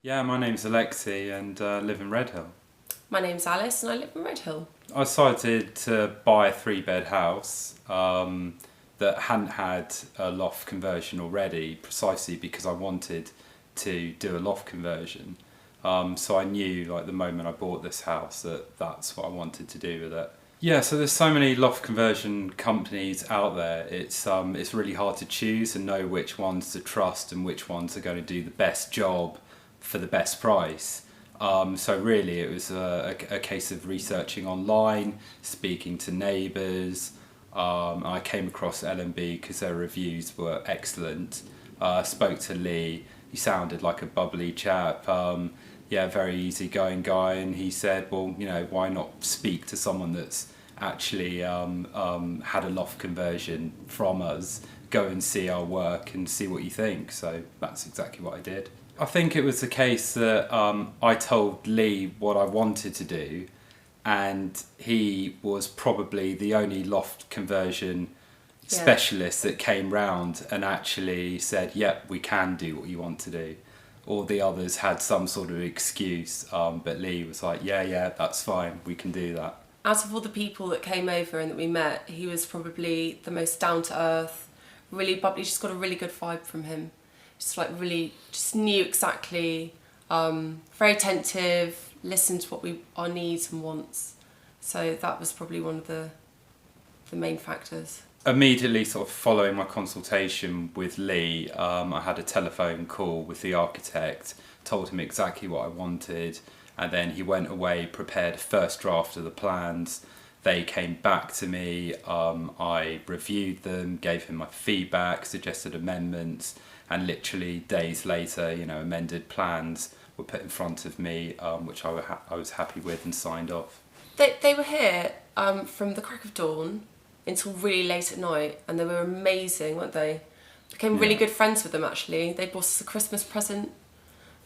Yeah, my name's Alexi and live in Redhill. My name's Alice and I live in Redhill. I decided to buy a three-bed house that hadn't had a loft conversion already, precisely because I wanted to do a loft conversion. So I knew, like, the moment I bought this house that that's what I wanted to do with it. Yeah, so there's so many loft conversion companies out there. It's really hard to choose and know which ones to trust and which ones are going to do the best job for the best price. So really, it was a case of researching online, speaking to neighbours. I came across LMB because their reviews were excellent. Spoke to Lee. He sounded like a bubbly chap. Yeah, very easygoing guy, and he said, "Well, why not speak to someone that's actually had a loft conversion from us? Go and see our work and see what you think." So that's exactly what I did. I think it was the case that I told Lee what I wanted to do, and he was probably the only loft conversion specialist that came round and actually said, "Yep, we can do what you want to do." All the others had some sort of excuse, but Lee was like, "Yeah, that's fine. We can do that." Out of all the people that came over and that we met, he was probably the most down to earth, really bubbly, just got a really good vibe from him. Just like really, just knew exactly, very attentive, listened to our needs and wants. So that was probably one of the main factors. Immediately sort of following my consultation with Lee, I had a telephone call with the architect, told him exactly what I wanted, and then he went away, prepared a first draft of the plans. They came back to me, I reviewed them, gave him my feedback, suggested amendments, and literally days later, amended plans were put in front of me, which I was happy with and signed off. They were here from the crack of dawn until really late at night, and they were amazing, weren't they? Became really good friends with them, actually. They bought us a Christmas present,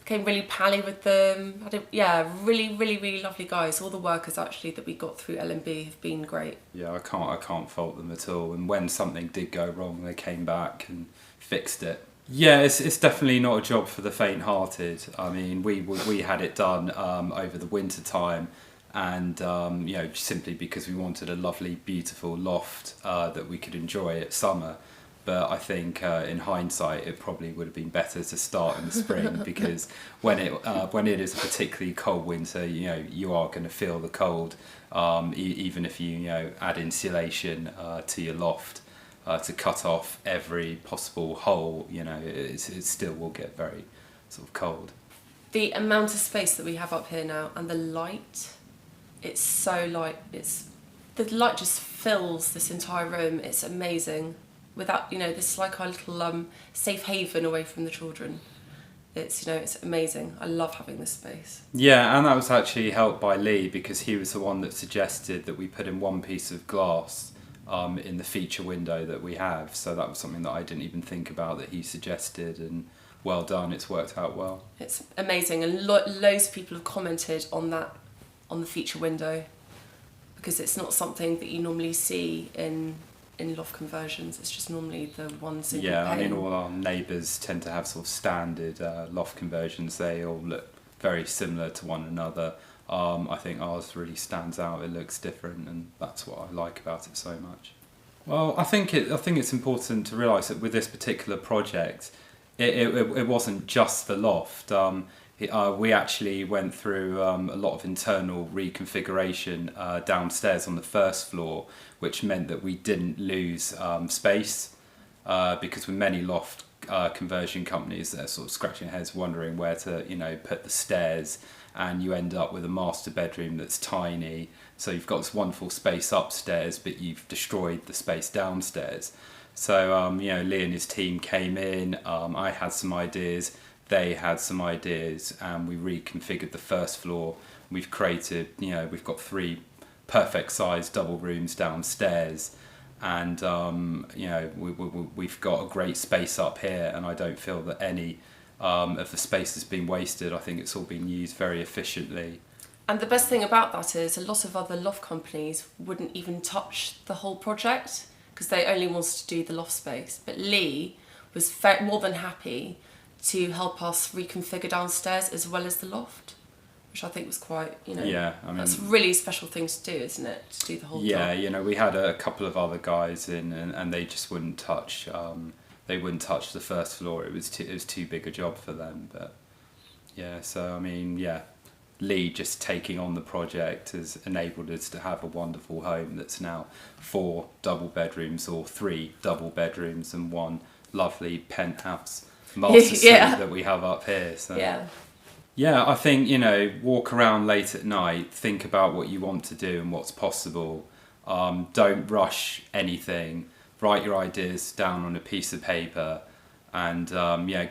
became really pally with them. Really, really, really lovely guys. All the workers, actually, that we got through LMB have been great. Yeah, I can't fault them at all. And when something did go wrong, they came back and fixed it. Yeah, it's definitely not a job for the faint-hearted. I mean, we had it done over the winter time, and simply because we wanted a lovely, beautiful loft that we could enjoy at summer. But I think in hindsight, it probably would have been better to start in the spring because when it is a particularly cold winter, you are going to feel the cold, even if you add insulation to your loft. To cut off every possible hole, it still will get very sort of cold. The amount of space that we have up here now and the light, it's so light. The light just fills this entire room. It's amazing. Without, this is like our little safe haven away from the children. It's amazing. I love having this space. Yeah, and that was actually helped by Lee because he was the one that suggested that we put in one piece of glass in the feature window that we have. So that was something that I didn't even think about that he suggested, and well done, it's worked out well. It's amazing, and loads of people have commented on that, on the feature window, because it's not something that you normally see in loft conversions. It's just normally the one single pane. I mean, all our neighbours tend to have sort of standard loft conversions. They all look very similar to one another. I think ours really stands out. It looks different, and that's what I like about it so much. Well, I think it's important to realise that with this particular project, it wasn't just the loft. We actually went through a lot of internal reconfiguration downstairs on the first floor, which meant that we didn't lose space because with many loft conversion companies, they're sort of scratching their heads wondering where to put the stairs, and you end up with a master bedroom that's tiny. So you've got this wonderful space upstairs, but you've destroyed the space downstairs. So Lee and his team came in. I had some ideas. They had some ideas, and we reconfigured the first floor. We've got 3 perfect sized double rooms downstairs, and we've got a great space up here, and I don't feel that any of the space has been wasted. I think it's all been used very efficiently. And the best thing about that is a lot of other loft companies wouldn't even touch the whole project because they only wanted to do the loft space. But Lee was more than happy to help us reconfigure downstairs as well as the loft, which I think was quite, Yeah, I mean, that's a really special thing to do, isn't it? To do the whole yeah, job. we had a couple of other guys in, and they just wouldn't touch. They wouldn't touch the first floor. It was too big a job for them. But yeah, so I mean, yeah, Lee just taking on the project has enabled us to have a wonderful home that's now 4 double bedrooms or 3 double bedrooms and 1 lovely penthouse master suite Yeah. that we have up here. So Yeah. yeah, I think, walk around late at night, think about what you want to do and what's possible. Don't rush anything. Write your ideas down on a piece of paper and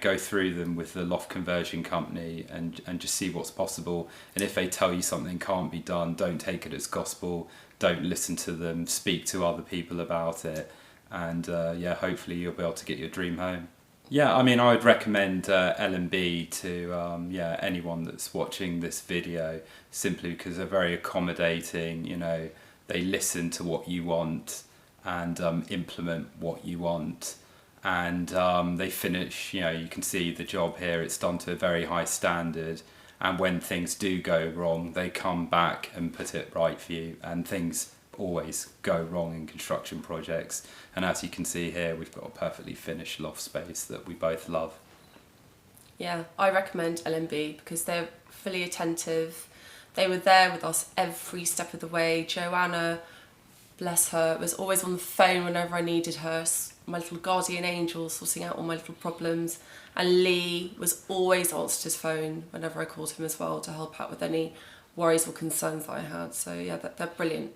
go through them with the loft conversion company and just see what's possible. And if they tell you something can't be done, don't take it as gospel. Don't listen to them. Speak to other people about it. And hopefully you'll be able to get your dream home. Yeah, I mean, I would recommend LMB to anyone that's watching this video, simply because they're very accommodating. They listen to what you want and implement what you want, and they finish. You can see the job here; it's done to a very high standard. And when things do go wrong, they come back and put it right for you. And things always go wrong in construction projects, and as you can see here, we've got a perfectly finished loft space that we both love. Yeah, I recommend LMB because they're fully attentive. They were there with us every step of the way. Joanna, bless her, was always on the phone whenever I needed her, my little guardian angel, sorting out all my little problems. And Lee was always answered his phone whenever I called him as well, to help out with any worries or concerns that I had. So yeah, they're brilliant.